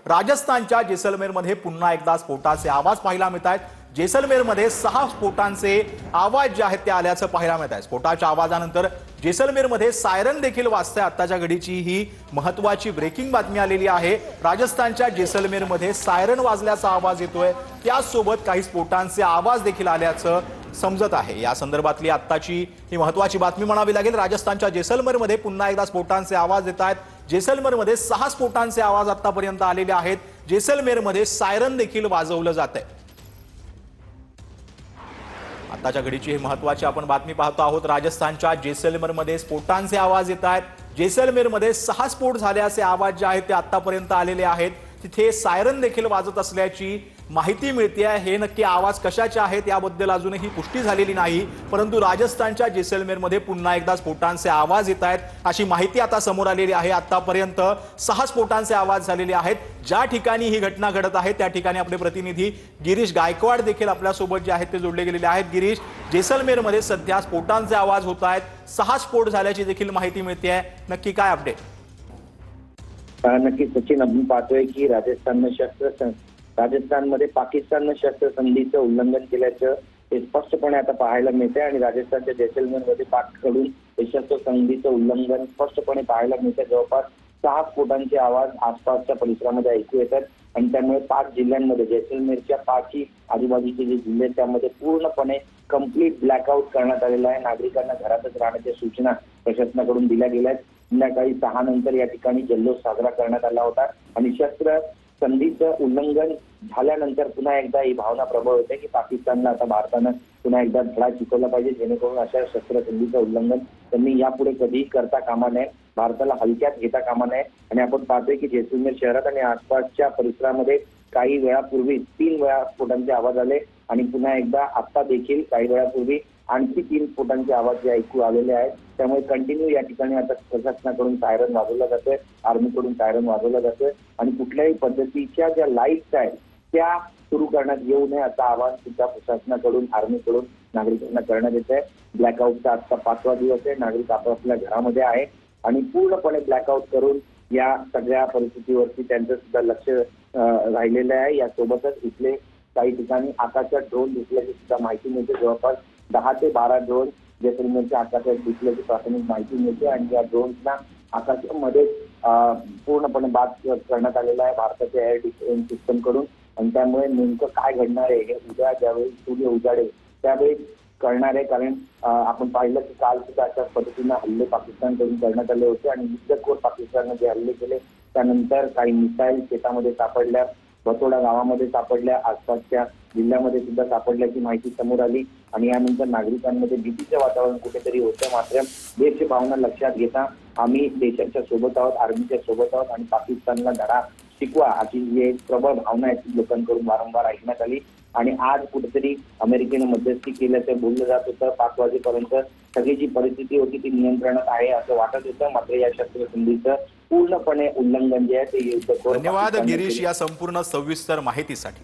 राजस्थानच्या जैसलमेरमध्ये पुन्हा एकदा स्फोटाचे आवाज पाहायला मिळत आहेत। जैसलमेरमध्ये 6 स्फोटांचे आवाज जे आहेत ते आल्याचं पाहायला मिळत आहे। स्फोटाच्या आवाजानंतर जैसलमेरमध्ये सायरन देखील वाजते। आत्ताच्या घडीची ही महत्त्वाची ब्रेकिंग बातमी आलेली आहे। राजस्थानच्या जैसलमेरमध्ये सायरन वाजल्याचा आवाज येतोय, त्यासोबत काही स्फोटांचे आवाज देखील आल्याचं समजत आहे। या संदर्भातली आत्ताची ही महत्त्वाची बातमी म्हणावी लागेल। राजस्थानच्या जैसलमेरमध्ये पुन्हा एकदा स्फोटांचे आवाज येत आहेत। जैसलमेरमध्ये 6 स्फोटांचे आवाज आतापर्यंत आलेले आहेत। जैसलमेरमध्ये सायरन देखील वाजवलं जात आहे। आताच्या घडीची ही महत्त्वाची आपण बातमी पाहतो आहोत। राजस्थानच्या जैसलमेरमध्ये स्फोटांचे आवाज येत आहेत। जैसलमेरमध्ये 6 स्फोट झाल्याचे आवाज जे आहेत ते आतापर्यंत आलेले आहेत। तिथे सायरन देखील वाजत असल्याची माहिती मिळते आहे। हे नक्की आवाज कशाचे आहेत याबद्दल अजूनही पुष्टी झालेली नाही, परंतु राजस्थानच्या जैसलमेरमध्ये पुन्हा एकदा स्फोटांचे आवाज येत आहेत अशी माहिती आता समोर आलेली आहे। आतापर्यंत 6 स्फोटांचे आवाज झालेले आहेत। ज्या ठिकाणी ही घटना घडत आहे त्या ठिकाणी आपले प्रतिनिधी गिरीश गायकवाड देखील आपल्या सोबत जे आहेत ते जोडले गेलेले आहेत। गिरीश, जैसलमेरमध्ये सध्या स्फोटांचे आवाज होत आहेत। 6 स्फोट झाल्याची देखील माहिती मिळते आहे, नक्की काय अपडेट? नक्की सचिन, आपण पाहतोय की राजस्थानमध्ये पाकिस्ताननं शस्त्रसंधीचं उल्लंघन केल्याचं हे स्पष्टपणे आता पाहायला मिळते आणि राजस्थानच्या जैसलमेरमध्ये पाककडून हे शस्त्रसंधीचं उल्लंघन स्पष्टपणे पाहायला मिळते। जवळपास 6 स्फोटांचे आवाज आसपासच्या परिसरामध्ये ऐकू येतात आणि त्यामुळे 5 जिल्ह्यांमध्ये जैसलमेरच्या 5 आजूबाजूचे जे जिल्हे त्यामध्ये पूर्णपणे कंप्लीट ब्लॅकआउट करण्यात आलेला आहे। नागरिकांना घरातच राहण्याच्या सूचना प्रशासनाकडून दिल्या गेल्या आहेत। संध्याकाळी 6 नंतर या ठिकाणी जल्लोष साजरा करण्यात आला होता आणि शस्त्र संधीचं उल्लंघन झाल्यानंतर पुन्हा एकदा ही भावना प्रबळ होते की पाकिस्तानला आता भारतानं पुन्हा एकदा धडा शिकवला पाहिजे, जेणेकरून अशा शस्त्रसंधीचं उल्लंघन त्यांनी यापुढे कधीही करता कामा नये, भारताला हलक्यात घेता कामा नये। आणि आपण पाहतोय की जैसलमेर शहरात आणि आसपासच्या परिसरामध्ये काही वेळापूर्वी 3 वेळा स्फोटांचे आवाज आले आणि पुन्हा एकदा आता देखील काही वेळापूर्वी आणखी 3 स्फोटांचे आवाज जे ऐकू आलेले आहेत। त्यामुळे कंटिन्यू या ठिकाणी आता प्रशासनाकडून सायरन वाजवला जातोय, आर्मीकडून सायरन वाजवला जातोय आणि कुठल्याही पद्धतीच्या ज्या लाईट्स आहेत त्या सुरू करण्यात येऊ नये असा आवाहन सुद्धा प्रशासनाकडून आर्मीकडून नागरिकांना करण्यात येत आहे। ब्लॅकआउटचा आजचा 5वा दिवस आहे। नागरिक आपापल्या घरामध्ये आहे आणि पूर्णपणे ब्लॅकआउट करून या सगळ्या परिस्थितीवरती त्यांचं सुद्धा लक्ष राहिलेलं आहे। यासोबतच इथले काही ठिकाणी आकाशात ड्रोन दिसल्याची सुद्धा माहिती मिळते। जवळपास 10 ते 12 ड्रोन जैसलमेरच्या आकाशात दिसल्याची प्राथमिक माहिती मिळते आणि या ड्रोन्सना आकाशामध्ये पूर्णपणे बाद करण्यात आलेला आहे भारताच्या एअर डिफेन्स सिस्टम कडून आणि त्यामुळे नेमकं काय घडणार आहे हे उद्या ज्यावेळी सूर्य उजाडेल त्यावेळी कळणार आहे। कारण आपण पाहिलं की काल सुद्धा अशाच पद्धतीनं हल्ले पाकिस्तानकडून करण्यात आले होते आणि युद्धखोर पाकिस्तानने जे हल्ले केले त्यानंतर काही मिसाईल शेतामध्ये सापडल्या, बतोडा गावामध्ये सापडल्या, आसपासच्या जिल्ह्यामध्ये सुद्धा सापडल्याची माहिती समोर आली आणि यानंतर नागरिकांमध्ये भीतीचं वातावरण कुठेतरी होतं। मात्र देशची भावना लक्षात घेता आम्ही देशाच्या सोबत आहोत, आर्मीच्या सोबत आहोत आणि पाकिस्तानला धडा शिकवा अशी जी एक प्रबळ भावना आहे ती लोकांकडून वारंवार ऐकण्यात आली आणि आज कुठेतरी अमेरिकेने मध्यस्थी केल्याचं बोललं जात होतं। 5 वाजेपर्यंत सगळी जी परिस्थिती होती ती नियंत्रणात आहे असं वाटत होतं, मात्र या शस्त्रसंधीचं पूर्णपणे उल्लंघन जे आहे ते युद्धखोर धन्यवाद गिरीश या संपूर्ण सविस्तर माहितीसाठी।